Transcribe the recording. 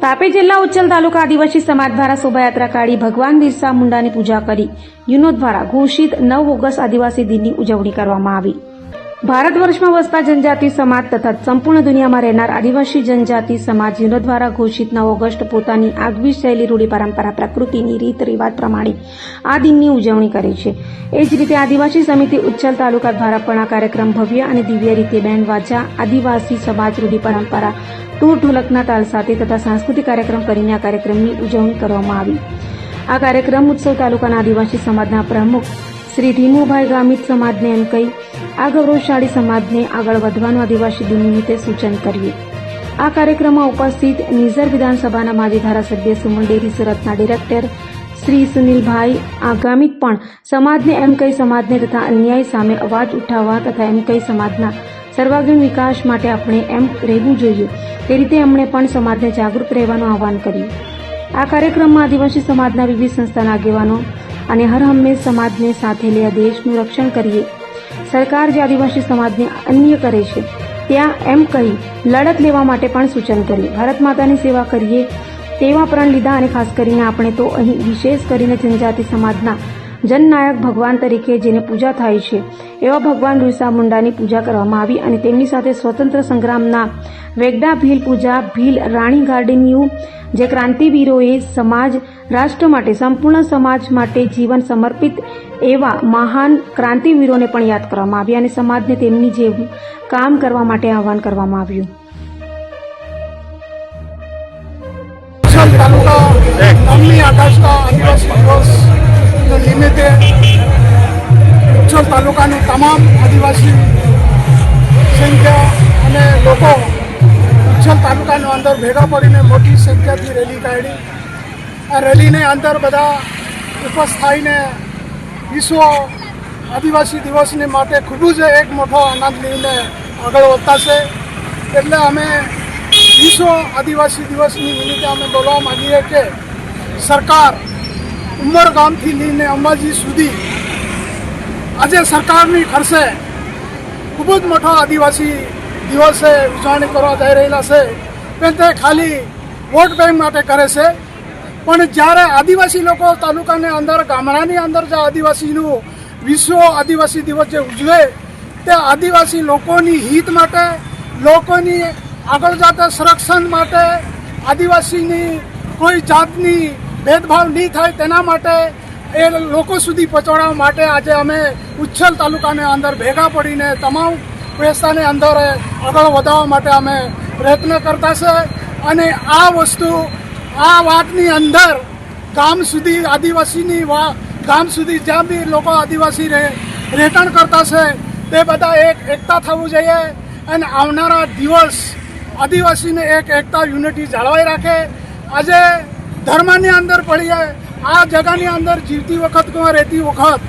તાપી જિલ્લા ઉચ્છલ તાલુકા આદિવાસી સમાજ દ્વારા શોભાયાત્રા કાઢી ભગવાન બિરસા મુંડાની પૂજા કરી યુનો દ્વારા ઘોષિત 9 ઓગસ્ટ આદિવાસી દિનની ઉજવણી કરવામાં આવી। ભારત વર્ષમાં વસતા જનજાતિ સમાજ તથા સંપૂર્ણ દુનિયામાં રહેનાર આદિવાસી જનજાતિ સમાજ યુનો દ્વારા ઘોષિત 9 ઓગસ્ટ પોતાની આગવી શૈલી રૂઢી પરંપરા પ્રકૃતિની રીત રિવાજ પ્રમાણે આ દિનની ઉજવણી કરે છે। એ જ રીતે આદિવાસી સમિતિ ઉચ્છલ તાલુકા દ્વારા પણ આ કાર્યક્રમ ભવ્ય અને દિવ્ય રીતે બેન્ડ વાજા આદિવાસી સમાજ રૂઢી પરંપરા ટૂર ઢોલકના તાલ સાથે તથા સાંસ્કૃતિક કાર્યક્રમ કરીને આ કાર્યક્રમની ઉજવણી કરવામાં આવી। આ કાર્યક્રમ ઉત્સવ તાલુકાના આદિવાસી સમાજના પ્રમુખ શ્રી ધીમુભાઈ ગામિત સમાજને એમ કહી આ ગૌરવશાળી સમાજને આગળ વધવાનું આદિવાસી દિન નિમિત્તે સૂચન કર્યું। આ કાર્યક્રમમાં ઉપસ્થિત નિઝર વિધાનસભાના માજી ધારાસભ્ય સુમન ડેરી સુરતના ડિરેક્ટર શ્રી સુનિલભાઈ ગામિત પણ સમાજને એમ કહી સમાજને તથા અન્યાય સામે અવાજ ઉઠાવવા તથા એમ કહી સમાજના સર્વાંગીણ વિકાસ માટે આપણે એમ રહેવું જોઈએ તે રીતે એમણે પણ સમાજને જાગૃત રહેવાનું આહવાન કર્યું। આ કાર્યક્રમમાં આદિવાસી સમાજના વિવિધ સંસ્થાના આગેવાનો અને હર હંમેશ સમાજને સાથે લઈ દેશનું રક્ષણ કરીએ। સરકાર જે આદિવાસી સમાજને અન્ય કરે છે ત્યાં એમ કહી લડત લેવા માટે પણ સૂચન કર્યું। ભારત માતાની સેવા કરીએ તેવા પ્રણ લીધા અને ખાસ કરીને આપણે તો અહીં વિશેષ કરીને જનજાતિ સમાજના જનનાયક ભગવાન તરીકે જેને પૂજા થાય છે એવા ભગવાન બિરસા મુંડાની પૂજા કરવામાં આવી અને તેમની સાથે સ્વતંત્ર સંગ્રામના વેગડા ભીલ પૂજા ભીલ રાણી ગાર્ડનનું જે ક્રાંતિવીરોએ સમાજ રાષ્ટ્ર માટે સંપૂર્ણ સમાજ માટે જીવન સમર્પિત એવા મહાન ક્રાંતિવીરોને પણ યાદ કરવામાં આવ્યા અને સમાજને તેમની જેવું કામ કરવા માટે આહવાન કરવામાં આવ્યું। નિમિત્તે ઉચ્છલ તાલુકાની તમામ આદિવાસી સંખ્યા અને લોકો ઉચ્છલ તાલુકાની અંદર ભેગા પડીને મોટી સંખ્યાથી રેલી કાઢી। આ રેલીની અંદર બધા ઉપસ્થિત થઈને વિશ્વ આદિવાસી દિવસની માટે ખૂબ જ એક મોટો આનંદ લઈને આગળ વધતા છે। એટલે અમે વિશ્વ આદિવાસી દિવસની નિમિત્તે અમે બોલવા માંગીએ કે સરકાર ઉમરગામથી લઈને અંબાજી સુધી આજે સરકારની ખર્ચે ખૂબ જ મોટો આદિવાસી દિવસે ઉજવણી કરવા જઈ રહેલા છે પણ તે ખાલી વોટ બેંક માટે કરે છે। પણ જ્યારે આદિવાસી લોકો તાલુકાની અંદર ગામડાની અંદર જે આદિવાસીનું વિશ્વ આદિવાસી દિવસ જે ઉજવે તે આદિવાસી લોકોની હિત માટે લોકોની આગળ જતા સંરક્ષણ માટે આદિવાસીની કોઈ જાતની ભેદભાવ નહીં થાય તેના માટે એ લોકો સુધી પહોંચાડવા માટે આજે અમે ઉચ્છલ તાલુકાની અંદર ભેગા પડીને તમામ વ્યવસ્થાની અંદર આગળ વધારવા માટે અમે પ્રયત્ન કરતા છે। અને આ વસ્તુ આ વાતની અંદર ગામ સુધી આદિવાસીની ગામ સુધી જ્યાં બી લોકો આદિવાસી રહેઠાણ કરતા છે તે બધા એકતા થવું જોઈએ અને આવનારા દિવસ આદિવાસીને એકતા યુનિટી જાળવાઈ રાખે। આજે ધર્મની અંદર પડીએ આ જગાની અંદર જીવતી વખત રહેતી વખત